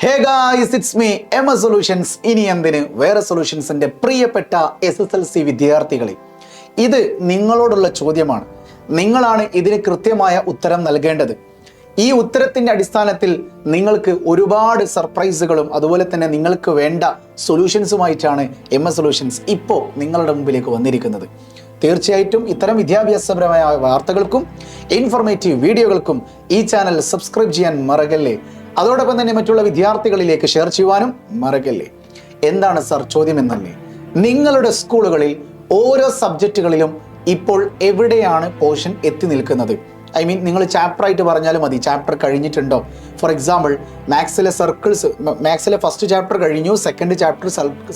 Hey guys, it's me MS solutions. ഇനി എന്തിന് വേറെ സൊല്യൂഷൻസിന്റെ പ്രിയപ്പെട്ട SSLC വിദ്യാർത്ഥികളെ, ഇത് നിങ്ങളോടുള്ള ചോദ്യമാണ്. നിങ്ങളാണ് ഇതിന് കൃത്യമായ ഉത്തരം നൽകേണ്ടത്. ഈ ഉത്തരത്തിന്റെ അടിസ്ഥാനത്തിൽ നിങ്ങൾക്ക് ഒരുപാട് സർപ്രൈസുകളും അതുപോലെ തന്നെ നിങ്ങൾക്ക് വേണ്ട സൊല്യൂഷൻസുമായിട്ടാണ് എംഎസ് സൊല്യൂഷൻസ് ഇപ്പോൾ നിങ്ങളുടെ മുമ്പിലേക്ക് വന്നിരിക്കുന്നത്. തീർച്ചയായിട്ടും ഇത്തരം വിദ്യാഭ്യാസപരമായ വാർത്തകൾക്കും ഇൻഫോർമേറ്റീവ് വീഡിയോകൾക്കും ഈ ചാനൽ സബ്സ്ക്രൈബ് ചെയ്യാൻ മറക്കല്ലേ. അതോടൊപ്പം തന്നെ മറ്റുള്ള വിദ്യാർത്ഥികളിലേക്ക് ഷെയർ ചെയ്യുവാനും മറക്കല്ലേ. എന്താണ് സർ ചോദ്യം എന്നല്ലേ? നിങ്ങളുടെ സ്കൂളുകളിൽ ഓരോ സബ്ജക്റ്റുകളിലും ഇപ്പോൾ എവിടെയാണ് പോർഷൻ എത്തി നിൽക്കുന്നത്? ഐ മീൻ, നിങ്ങൾ ചാപ്റ്റർ ആയിട്ട് പറഞ്ഞാലും മതി. ചാപ്റ്റർ കഴിഞ്ഞിട്ടുണ്ടോ? ഫോർ എക്സാമ്പിൾ, മാത്സിലെ ഫസ്റ്റ് ചാപ്റ്റർ കഴിഞ്ഞു, സെക്കൻഡ് ചാപ്റ്റർ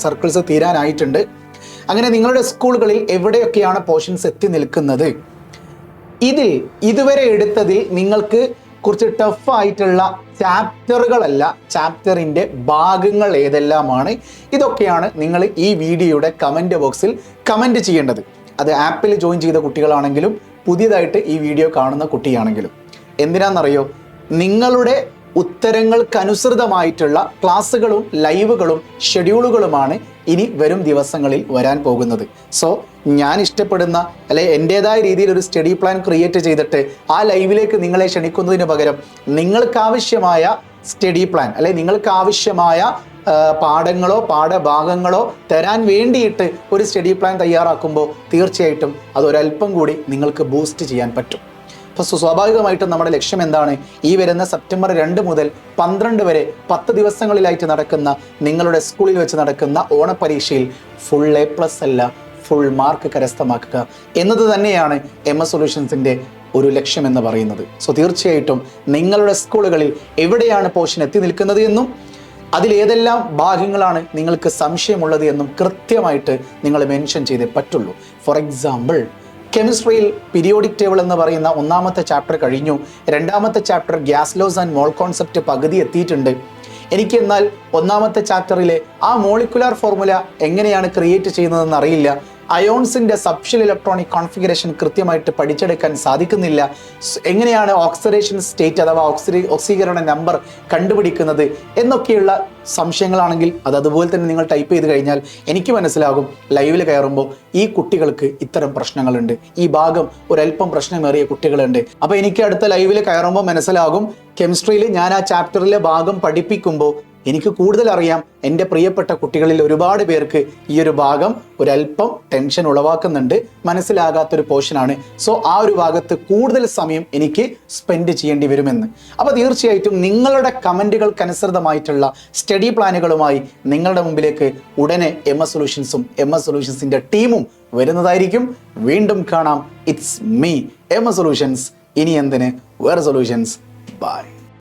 സർക്കിൾസ് തീരാനായിട്ടുണ്ട്. അങ്ങനെ നിങ്ങളുടെ സ്കൂളുകളിൽ എവിടെയൊക്കെയാണ് പോർഷൻസ് എത്തി നിൽക്കുന്നത്? ഇതിൽ ഇതുവരെ എടുത്തതിൽ നിങ്ങൾക്ക് കുറച്ച് ടഫ് ആയിട്ടുള്ള ചാപ്റ്ററുകളല്ല, ചാപ്റ്ററിൻ്റെ ഭാഗങ്ങൾ ഏതെല്ലാമാണ്, ഇതൊക്കെയാണ് നിങ്ങൾ ഈ വീഡിയോയുടെ കമൻറ്റ് ബോക്സിൽ കമൻറ്റ് ചെയ്യേണ്ടത്. അത് ആപ്പിൽ ജോയിൻ ചെയ്ത കുട്ടികളാണെങ്കിലും പുതിയതായിട്ട് ഈ വീഡിയോ കാണുന്ന കുട്ടിയാണെങ്കിലും. എന്തിനാണെന്നറിയോ? നിങ്ങളുടെ ഉത്തരങ്ങൾക്കനുസൃതമായിട്ടുള്ള ക്ലാസ്സുകളും ലൈവുകളും ഷെഡ്യൂളുകളുമാണ് ഇനി വരും ദിവസങ്ങളിൽ വരാൻ പോകുന്നത്. സോ ഞാൻ ഇഷ്ടപ്പെടുന്ന എൻ്റേതായ രീതിയിൽ ഒരു സ്റ്റഡി പ്ലാൻ ക്രിയേറ്റ് ചെയ്തിട്ട് ആ ലൈവിലേക്ക് നിങ്ങളെ ക്ഷണിക്കുന്നതിന് പകരം നിങ്ങൾക്കാവശ്യമായ സ്റ്റഡി പ്ലാൻ നിങ്ങൾക്കാവശ്യമായ പാഠങ്ങളോ പാഠഭാഗങ്ങളോ തരാൻ വേണ്ടിയിട്ട് ഒരു സ്റ്റഡി പ്ലാൻ തയ്യാറാക്കുമ്പോൾ തീർച്ചയായിട്ടും അതൊരല്പം കൂടി നിങ്ങൾക്ക് ബൂസ്റ്റ് ചെയ്യാൻ പറ്റും. അപ്പോൾ സ്വാഭാവികമായിട്ടും നമ്മുടെ ലക്ഷ്യം എന്താണ്? ഈ വരുന്ന സെപ്റ്റംബർ 2 മുതൽ 12 വരെ 10 ദിവസങ്ങളിലായിട്ട് നടക്കുന്ന നിങ്ങളുടെ സ്കൂളിൽ വെച്ച് നടക്കുന്ന ഓണപരീക്ഷയിൽ ഫുൾ A+ അല്ല, ഫുൾ മാർക്ക് കരസ്ഥമാക്കുക എന്നത് തന്നെയാണ് എംഎസ് സൊല്യൂഷൻസിൻ്റെ ഒരു ലക്ഷ്യം എന്ന് പറയുന്നത്. സോ തീർച്ചയായിട്ടും നിങ്ങളുടെ സ്കൂളുകളിൽ എവിടെയാണ് പോർഷൻ എത്തി നിൽക്കുന്നത് എന്നും അതിലേതെല്ലാം ഭാഗങ്ങളാണ് നിങ്ങൾക്ക് സംശയമുള്ളത് എന്നും കൃത്യമായിട്ട് നിങ്ങൾ മെൻഷൻ ചെയ്തേ പറ്റുള്ളൂ. ഫോർ എക്സാമ്പിൾ, കെമിസ്ട്രിയിൽ പീരിയോഡിക് ടേബിൾ എന്ന് പറയുന്ന 1ാമത്തെ ചാപ്റ്റർ കഴിഞ്ഞു. 2ാമത്തെ chapter gas laws and mole concept പകുതി എത്തിയിട്ടുണ്ട്. എനിക്ക് എന്നാൽ 1ാമത്തെ ചാപ്റ്ററിലെ ആ മോളിക്കുലാർ ഫോർമുല എങ്ങനെയാണ് ക്രിയേറ്റ് ചെയ്യുന്നതെന്ന് അറിയില്ല. അയോൺസിൻ്റെ സബ്ഷൽ ഇലക്ട്രോണിക് കോൺഫിഗറേഷൻ കൃത്യമായിട്ട് പഠിച്ചെടുക്കാൻ സാധിക്കുന്നില്ല. എങ്ങനെയാണ് ഓക്സിഡേഷൻ സ്റ്റേറ്റ് അഥവാ ഓക്സീകരണ നമ്പർ കണ്ടുപിടിക്കുന്നത് എന്നൊക്കെയുള്ള സംശയങ്ങളാണെങ്കിൽ അത് അതുപോലെ തന്നെ നിങ്ങൾ ടൈപ്പ് ചെയ്ത് കഴിഞ്ഞാൽ എനിക്ക് മനസ്സിലാകും. ലൈവിൽ കയറുമ്പോൾ ഈ കുട്ടികൾക്ക് ഇത്തരം പ്രശ്നങ്ങളുണ്ട്, ഈ ഭാഗം ഒരല്പം പ്രശ്നമേറിയ കുട്ടികളുണ്ട്. അപ്പോൾ എനിക്ക് അടുത്ത ലൈവിൽ കയറുമ്പോൾ മനസ്സിലാകും, കെമിസ്ട്രിയിൽ ഞാൻ ആ ചാപ്റ്ററിലെ ഭാഗം പഠിപ്പിക്കുമ്പോൾ എനിക്ക് കൂടുതൽ അറിയാം. എൻ്റെ പ്രിയപ്പെട്ട കുട്ടികളിൽ ഒരുപാട് പേർക്ക് ഈ ഒരു ഭാഗം ഒരല്പം ടെൻഷൻ ഉളവാക്കുന്നുണ്ട്, മനസ്സിലാകാത്തൊരു പോർഷനാണ്. സോ ആ ഒരു ഭാഗത്ത് കൂടുതൽ സമയം എനിക്ക് സ്പെൻഡ് ചെയ്യേണ്ടി വരുമെന്ന്. അപ്പോൾ തീർച്ചയായിട്ടും നിങ്ങളുടെ കമൻറ്റുകൾക്കനുസൃതമായിട്ടുള്ള സ്റ്റഡി പ്ലാനുകളുമായി നിങ്ങളുടെ മുമ്പിലേക്ക് ഉടനെ എംഎസ് സൊല്യൂഷൻസും എംഎസ് സൊല്യൂഷൻസിൻ്റെ ടീമും വരുന്നതായിരിക്കും. വീണ്ടും കാണാം. It's me MS solutions. ഇനി എന്തിന് വേറെ സൊല്യൂഷൻസ്. ബൈ.